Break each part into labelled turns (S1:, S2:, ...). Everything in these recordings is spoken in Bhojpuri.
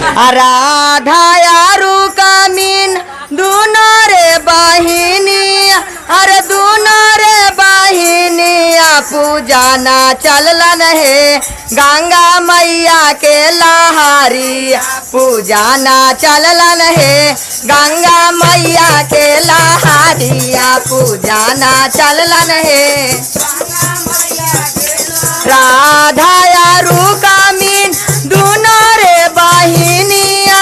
S1: राधा यारू कमीन दूनो रे बहिनिया, अरे दूनो रे बहिनिया पूजाना चलन है गंगा मैया के लहारी। पूजाना चलन है गंगा मैया के लहारिया, पूजाना चलन है। राधा यारू कमीन दूनो रे बहिनिया,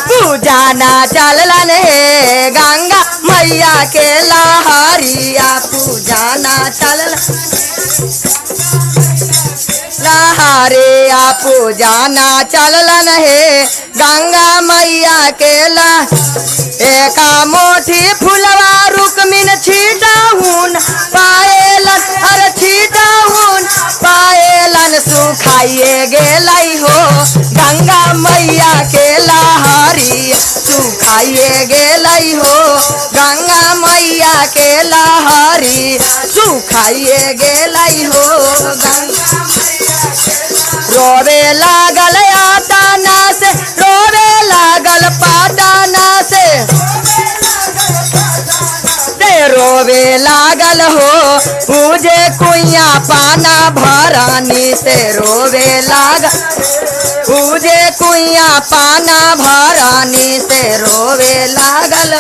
S1: पूजाना चलन है गंगा मैया के लहारिया। पूजाना चलन लहारिया, पूजाना चलन है गंगा मैया के ला। एका मोठी फुलवा रुकमिन छीटाहुन पाएलन, अरे छीटाहुन पाएलन सुखाइए गेलई हो गंगा मैया के लहारी। सुखाइए गेलई हो गंगा मैया के लहारी, सुखाइए गेलई हो गंगा। रोवे लागल आताना से, रोवे लागल पाटाना से, रोवे लागल हो पूजे कुइया पाना भरानी से। रोवे लागल पूजे कुइया पाना भरानी से, रोवे लागल।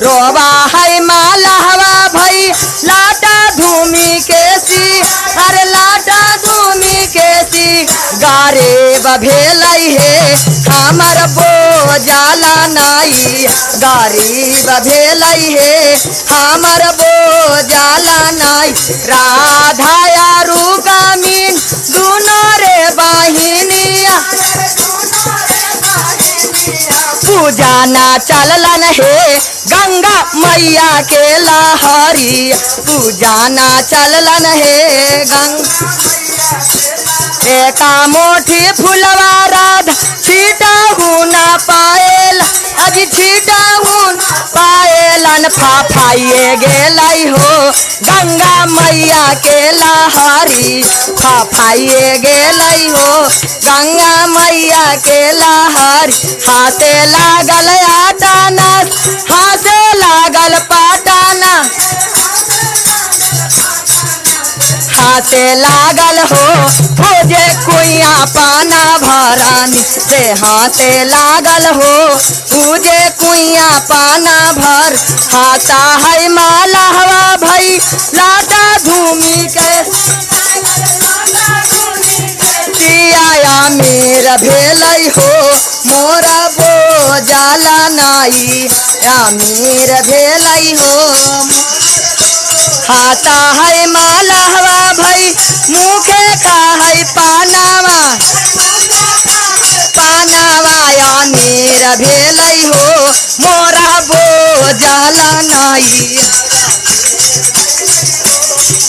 S1: रोवा है मालहवा भई लाटा धूमी के सी, अरे लाटा धूमी के सी गारे भेलई है हमर बोझाला नाई। गरीब भेलई है हमर बोझाला नाई। राधा यारू कमीन दूनो रे बहिनिया, पूजाना चलन है गंगा मैया के लहारी। पूजाना चलन है गंगा। एका मोठी फुलवा राधा छीटाहुन पाएल, अजी छीटाहुन पाएलन फाफाइए गेलई हो गंगा मैया के लहारी। फाफाइए गेलई हो गंगा मैया के लहारी। हाथे लागल आटाना, हाथे लागल पाटाना, हाथे लागल हो पूजे कुइया पाना भरानी से। हाथे लागल हो पूजे कुइया पाना भर। हाथा है मालहवा भई लाटा धूमी के किया मेरा भेलई हो मोरा बोझाला नाई। अमीर भेलई हो हाथा है मालहवा भई मुखे का है पानावा, पानावा अमीर भेलई हो मोरा बोझाला नाई।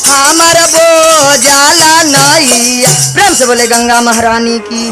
S1: हमर बोझाला नाई। प्रेम से बोले गंगा महारानी की।